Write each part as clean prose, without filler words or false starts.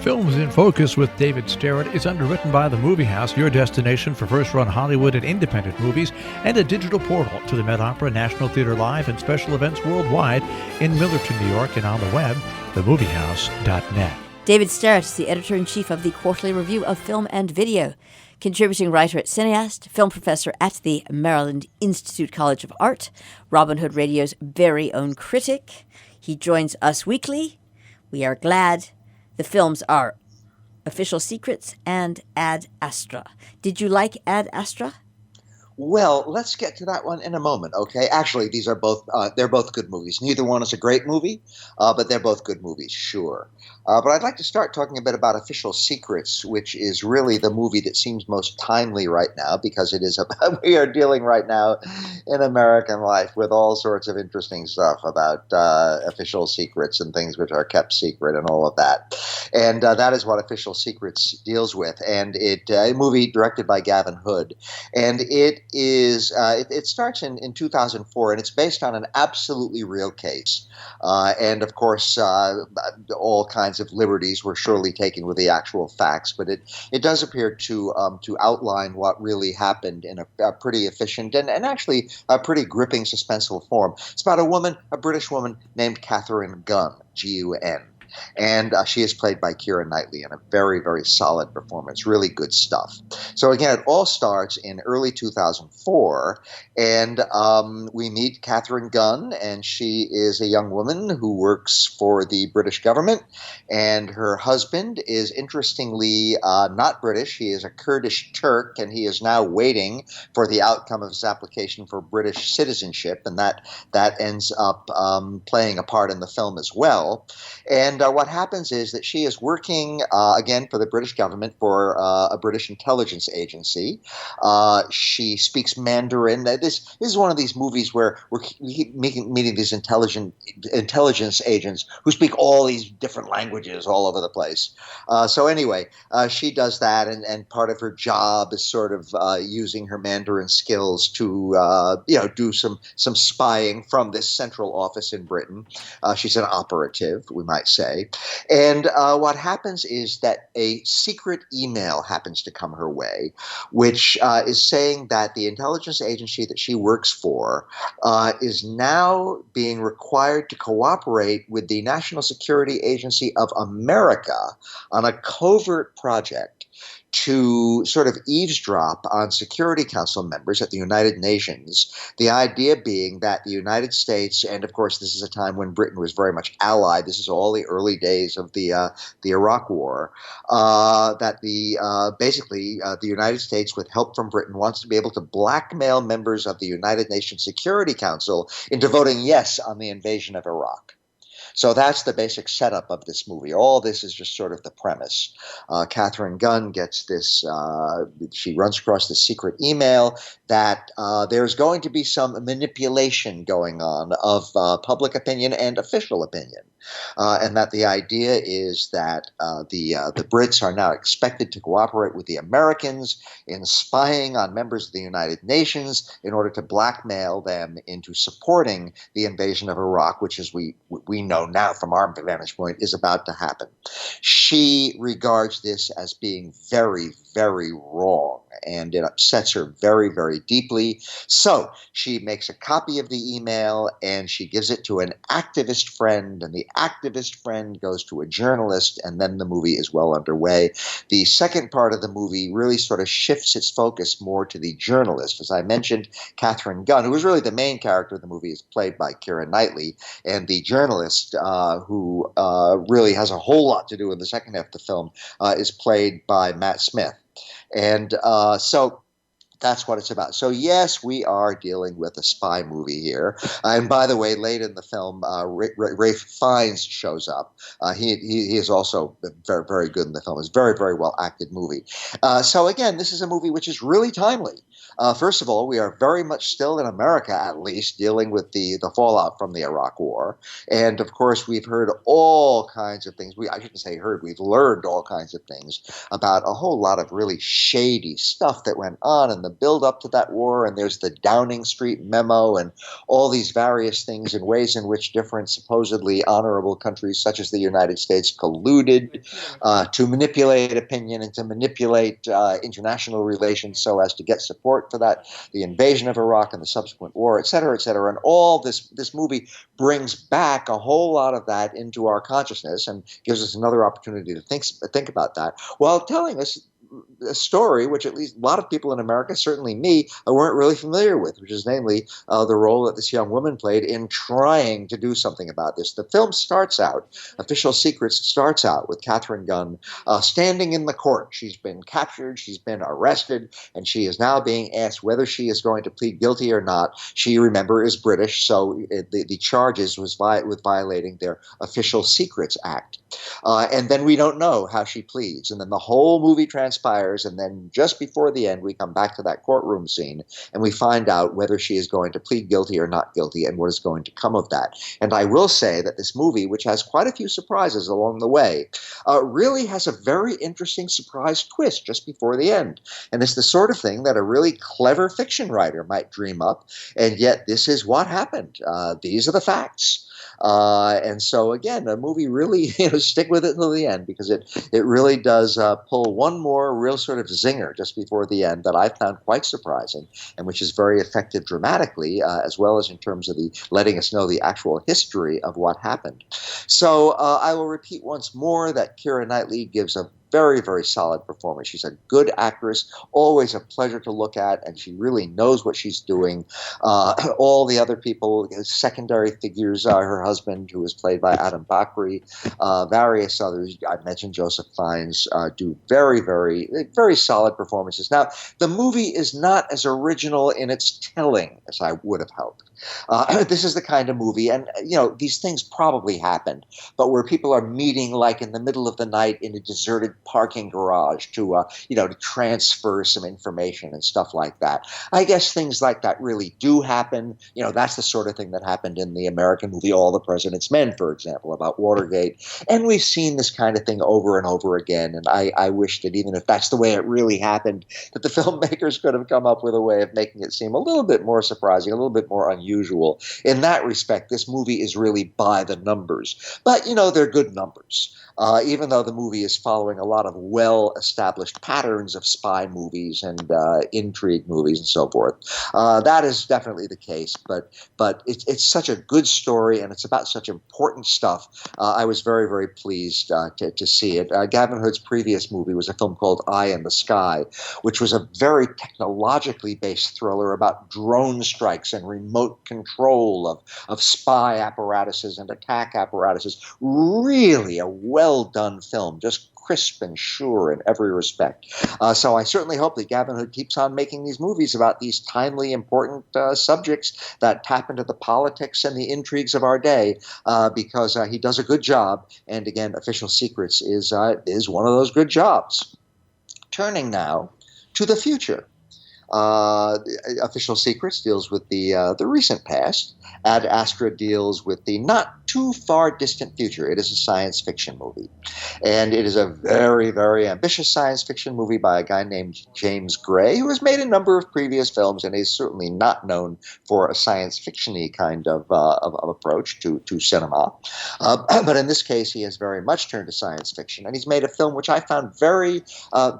Films in Focus with David Sterritt is underwritten by The Movie House, your destination for first-run Hollywood and independent movies, and a digital portal to the Met Opera, National Theatre Live, and special events worldwide in Millerton, New York, and on the web, themoviehouse.net. David Sterritt is the editor-in-chief of the Quarterly Review of Film and Video, contributing writer at Cineast, film professor at the Maryland Institute College of Art, Robin Hood Radio's very own critic. He joins us weekly. We are glad. The films are Official Secrets and Ad Astra. Did you like Ad Astra? Well, let's get to that one in a moment, okay? Actually, these are both, they're both good movies. Neither one is a great movie, but they're both good movies, sure. But I'd like to start talking a bit about Official Secrets, which is really the movie that seems most timely right now, because it is about, we are dealing right now in American life with all sorts of interesting stuff about official secrets and things which are kept secret and all of that. And that is what Official Secrets deals with. And a movie directed by Gavin Hood. And it starts in 2004, and it's based on an absolutely real case. And of course, all kinds of liberties were surely taken with the actual facts, but it does appear to outline what really happened in a pretty efficient and actually a pretty gripping suspenseful form. It's about a British woman named Catherine Gunn, Gun. And she is played by Keira Knightley in a very, very solid performance, really good stuff. So again, it all starts in early 2004, and we meet Catherine Gunn, and she is a young woman who works for the British government, and her husband is interestingly not British. He is a Kurdish Turk, and he is now waiting for the outcome of his application for British citizenship, and that ends up playing a part in the film as well. And what happens is that she is working, again, for the British government, for a British intelligence agency. She speaks Mandarin. This is one of these movies where we're meeting these intelligence agents who speak all these different languages all over the place. So anyway, she does that, and part of her job is sort of using her Mandarin skills to do some spying from this central office in Britain. She's an operative, we might say. And what happens is that a secret email happens to come her way, which is saying that the intelligence agency that she works for is now being required to cooperate with the National Security Agency of America on a covert project to sort of eavesdrop on Security Council members at the United Nations, the idea being that the United States, and of course this is a time when Britain was very much allied, this is all the early days of the Iraq War, that basically the United States, with help from Britain, wants to be able to blackmail members of the United Nations Security Council into voting yes on the invasion of Iraq. So that's the basic setup of this movie. All this is just sort of the premise. Catherine Gunn gets this, she runs across this secret email that there's going to be some manipulation going on of public opinion and official opinion. And that the idea is that the Brits are now expected to cooperate with the Americans in spying on members of the United Nations in order to blackmail them into supporting the invasion of Iraq, which, as we know now from our vantage point, is about to happen. She regards this as being very, very wrong, and it upsets her very, very deeply. So she makes a copy of the email and she gives it to an activist friend, and the activist friend goes to a journalist, and then the movie is well underway. The second part of the movie really sort of shifts its focus more to the journalist. As I mentioned, Catherine Gunn, who is really the main character of the movie, is played by Keira Knightley, and the journalist who really has a whole lot to do in the second half of the film is played by Matt Smith. And so that's what it's about. So yes, we are dealing with a spy movie here. And by the way, late in the film, Ralph Fiennes shows up. He is also very, very good in the film. It's a very, very well acted movie. So again, this is a movie which is really timely. First of all, we are very much still in America, at least, dealing with the fallout from the Iraq War. And of course, we've heard all kinds of things. I shouldn't say heard, we've learned all kinds of things about a whole lot of really shady stuff that went on in the build up to that war. And there's the Downing Street memo and all these various things and ways in which different supposedly honorable countries, such as the United States, colluded to manipulate opinion and to manipulate international relations so as to get support for that, the invasion of Iraq and the subsequent war, et cetera, et cetera. And all this movie brings back a whole lot of that into our consciousness and gives us another opportunity to think about that while telling us a story which at least a lot of people in America, certainly me, weren't really familiar with, which is namely the role that this young woman played in trying to do something about this. The film starts out, Official Secrets starts out with Katharine Gunn standing in the court. She's been captured, she's been arrested, and she is now being asked whether she is going to plead guilty or not. She, remember, is British, so the charges was with violating their Official Secrets Act. And then we don't know how she pleads. And then the whole movie transpires. And then just before the end, we come back to that courtroom scene and we find out whether she is going to plead guilty or not guilty and what is going to come of that. And I will say that this movie, which has quite a few surprises along the way, really has a very interesting surprise twist just before the end. And it's the sort of thing that a really clever fiction writer might dream up. And yet this is what happened. These are the facts. And so again, a movie really, stick with it until the end because it really does pull one more real sort of zinger just before the end that I found quite surprising and which is very effective dramatically as well as in terms of the letting us know the actual history of what happened. So I will repeat once more that Keira Knightley gives a very, very solid performance. She's a good actress, always a pleasure to look at, and she really knows what she's doing. All the other people, secondary figures, her husband, who is played by Adam Bakri, various others, I mentioned Joseph Fiennes, do very, very, very solid performances. Now, the movie is not as original in its telling as I would have hoped. This is the kind of movie, and these things probably happened, but where people are meeting like in the middle of the night in a deserted parking garage to transfer some information and stuff like that. I guess things like that really do happen. That's the sort of thing that happened in the American movie All the President's Men, for example, about Watergate. And we've seen this kind of thing over and over again. And I wish that even if that's the way it really happened, that the filmmakers could have come up with a way of making it seem a little bit more surprising, a little bit more unusual. In that respect, this movie is really by the numbers. But, they're good numbers. Even though the movie is following a lot of well-established patterns of spy movies and intrigue movies and so forth. That is definitely the case, but it's such a good story and it's about such important stuff. I was very, very pleased to see it. Gavin Hood's previous movie was a film called Eye in the Sky, which was a very technologically based thriller about drone strikes and remote control of spy apparatuses and attack apparatuses. Really a well-done film, just crisp and sure in every respect. So I certainly hope that Gavin Hood keeps on making these movies about these timely, important subjects that tap into the politics and the intrigues of our day because he does a good job. And again, Official Secrets is one of those good jobs. Turning now to the future. Official Secrets deals with the recent past. Ad Astra deals with the not too far distant future. It is a science fiction movie. And it is a very, very ambitious science fiction movie by a guy named James Gray, who has made a number of previous films and is certainly not known for a science fiction-y kind of approach to cinema. But in this case, he has very much turned to science fiction. And he's made a film which I found very,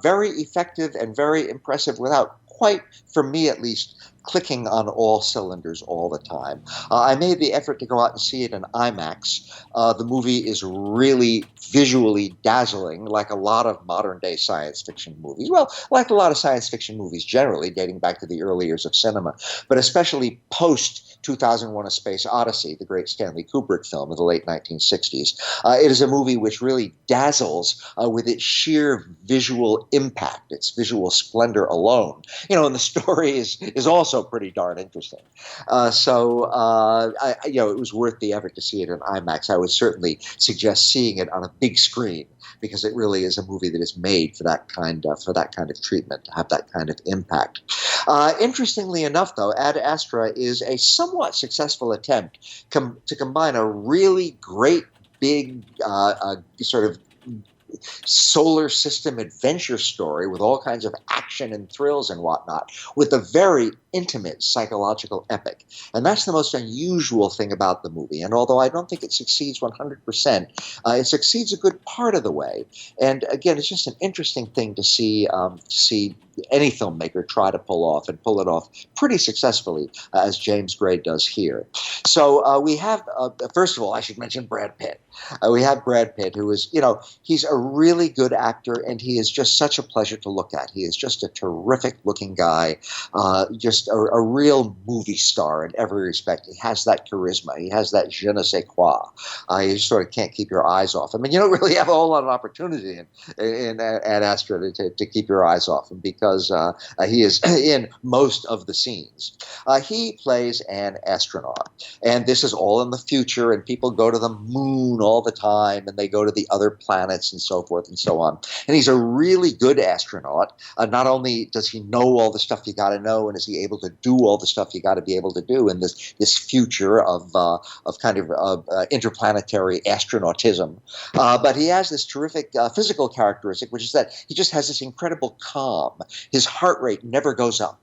very effective and very impressive without quite, for me at least, clicking on all cylinders all the time. I made the effort to go out and see it in IMAX. The movie is really visually dazzling, like a lot of modern-day science fiction movies. Well, like a lot of science fiction movies generally, dating back to the early years of cinema, but especially post-2001: A Space Odyssey, the great Stanley Kubrick film of the late 1960s. It is a movie which really dazzles with its sheer visual impact, its visual splendor alone. And the story is also also pretty darn interesting. It was worth the effort to see it in IMAX. I would certainly suggest seeing it on a big screen because it really is a movie that is made for that kind of treatment, to have that kind of impact. Interestingly enough, though, Ad Astra is a somewhat successful attempt to combine a really great big sort of solar system adventure story with all kinds of action and thrills and whatnot, with a very intimate psychological epic. And that's the most unusual thing about the movie. And although I don't think it succeeds 100%, it succeeds a good part of the way. And again, it's just an interesting thing to see any filmmaker try to pull it off pretty successfully, as James Gray does here. So we have, first of all, I should mention Brad Pitt. We have Brad Pitt, who is, he's a really good actor, and he is just such a pleasure to look at. He is just a terrific looking guy, just a real movie star in every respect. He has that charisma. He has that je ne sais quoi. You sort of can't keep your eyes off him. And you don't really have a whole lot of opportunity in Ad Astra to keep your eyes off him, because he is in most of the scenes. He plays an astronaut, and this is all in the future, and people go to the moon all the time, and they go to the other planets and so forth and so on. And he's a really good astronaut. Not only does he know all the stuff you got to know, and is he able to do all the stuff you got to be able to do in this future of interplanetary astronautism, but he has this terrific physical characteristic, which is that he just has this incredible calm. His heart rate never goes up.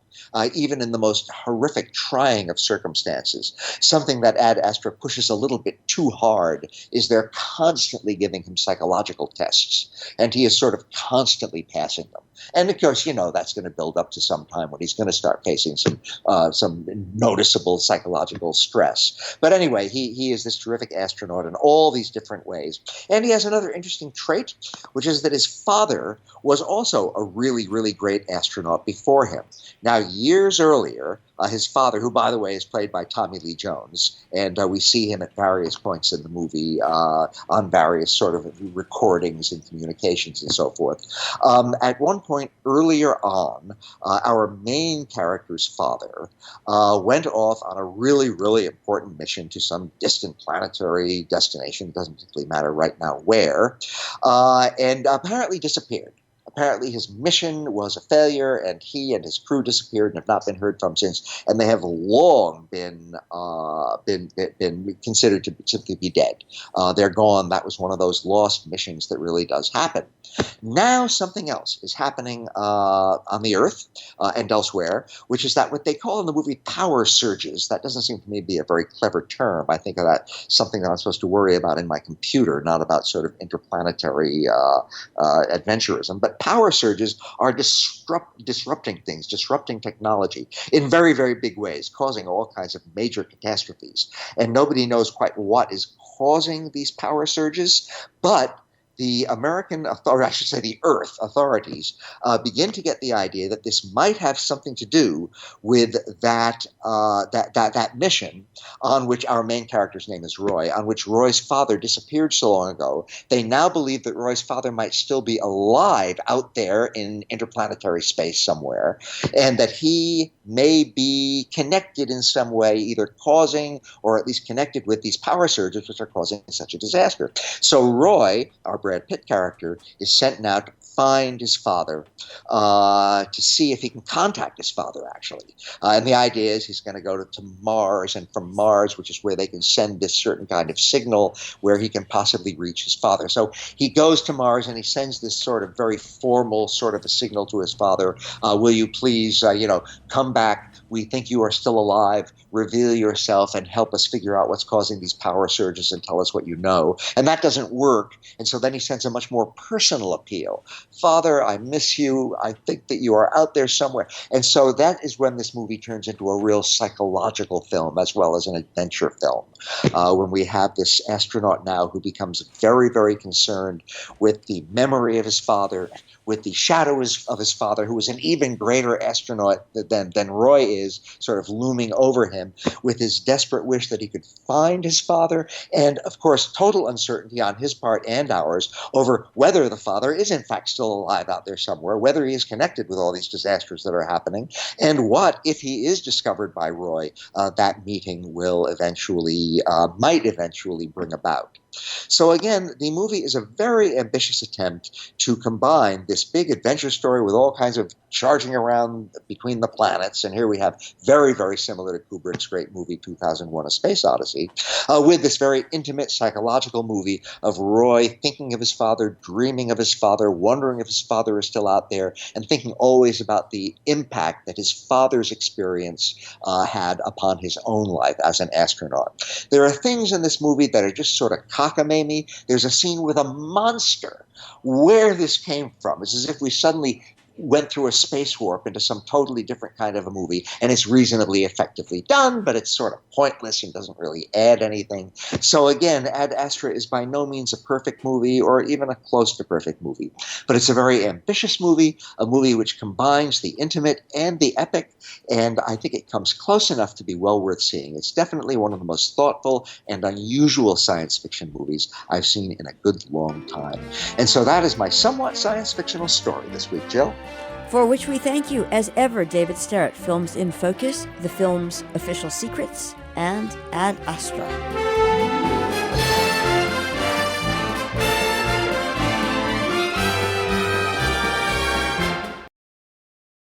Even in the most horrific, trying of circumstances. Something that Ad Astra pushes a little bit too hard is they're constantly giving him psychological tests, and he is sort of constantly passing them. And of course, that's going to build up to some time when he's going to start facing some noticeable psychological stress. But anyway, he is this terrific astronaut in all these different ways. And he has another interesting trait, which is that his father was also a really, really great astronaut before him. Now, years earlier, his father, who, by the way, is played by Tommy Lee Jones, and we see him at various points in the movie on various sort of recordings and communications and so forth. At one point earlier on, our main character's father went off on a really, really important mission to some distant planetary destination, doesn't particularly matter right now where, and apparently disappeared. Apparently his mission was a failure, and he and his crew disappeared and have not been heard from since, and they have long been considered to simply be dead. They're gone. That was one of those lost missions that really does happen. Now something else is happening on the Earth and elsewhere, which is that what they call in the movie power surges. That doesn't seem to me to be a very clever term. I think of that something that I'm supposed to worry about in my computer, not about sort of interplanetary adventurism. But power surges are disrupting things, disrupting technology in very, very big ways, causing all kinds of major catastrophes. And nobody knows quite what is causing these power surges, but the American authority, I should say the Earth authorities, begin to get the idea that this might have something to do with that mission on which our main character's name is Roy, on which Roy's father disappeared so long ago. They now believe that Roy's father might still be alive out there in interplanetary space somewhere, and that he may be connected in some way, either causing or at least connected with these power surges which are causing such a disaster. So Roy, our Brad Pitt character, is sent now to find his father, to see if he can contact his father, actually. And the idea is he's going to go to Mars, and from Mars, which is where they can send this certain kind of signal where he can possibly reach his father. So he goes to Mars and he sends this sort of very formal sort of a signal to his father. Will you please, come back? We think you are still alive. Reveal yourself and help us figure out what's causing these power surges and tell us what you know. And that doesn't work. And so then he sends a much more personal appeal. Father, I miss you. I think that you are out there somewhere. And so that is when this movie turns into a real psychological film as well as an adventure film. When we have this astronaut now who becomes very, very concerned with the memory of his father, with the shadows of his father, who is an even greater astronaut than Roy is, sort of looming over him. him, with his desperate wish that he could find his father, and, of course, total uncertainty on his part and ours over whether the father is in fact still alive out there somewhere, whether he is connected with all these disasters that are happening, and what, if he is discovered by Roy, that meeting will might eventually bring about. So again, the movie is a very ambitious attempt to combine this big adventure story with all kinds of charging around between the planets, and here we have very, very similar to Kubrick's great movie 2001: A Space Odyssey, with this very intimate psychological movie of Roy thinking of his father, dreaming of his father, wondering if his father is still out there, and thinking always about the impact that his father's experience had upon his own life as an astronaut. There are things in this movie that are just sort of cockamamie. There's a scene with a monster. Where this came from, it's as if we suddenly went through a space warp into some totally different kind of a movie, and it's reasonably effectively done, but it's sort of pointless and doesn't really add anything. So again, Ad Astra is by no means a perfect movie or even a close to perfect movie, but it's a very ambitious movie, a movie which combines the intimate and the epic, and I think it comes close enough to be well worth seeing. It's definitely one of the most thoughtful and unusual science fiction movies I've seen in a good long time. And so that is my somewhat science fictional story this week, Jill. For which we thank you, as ever, David Sterritt. Films in Focus, the film's official secrets, and Ad Astra.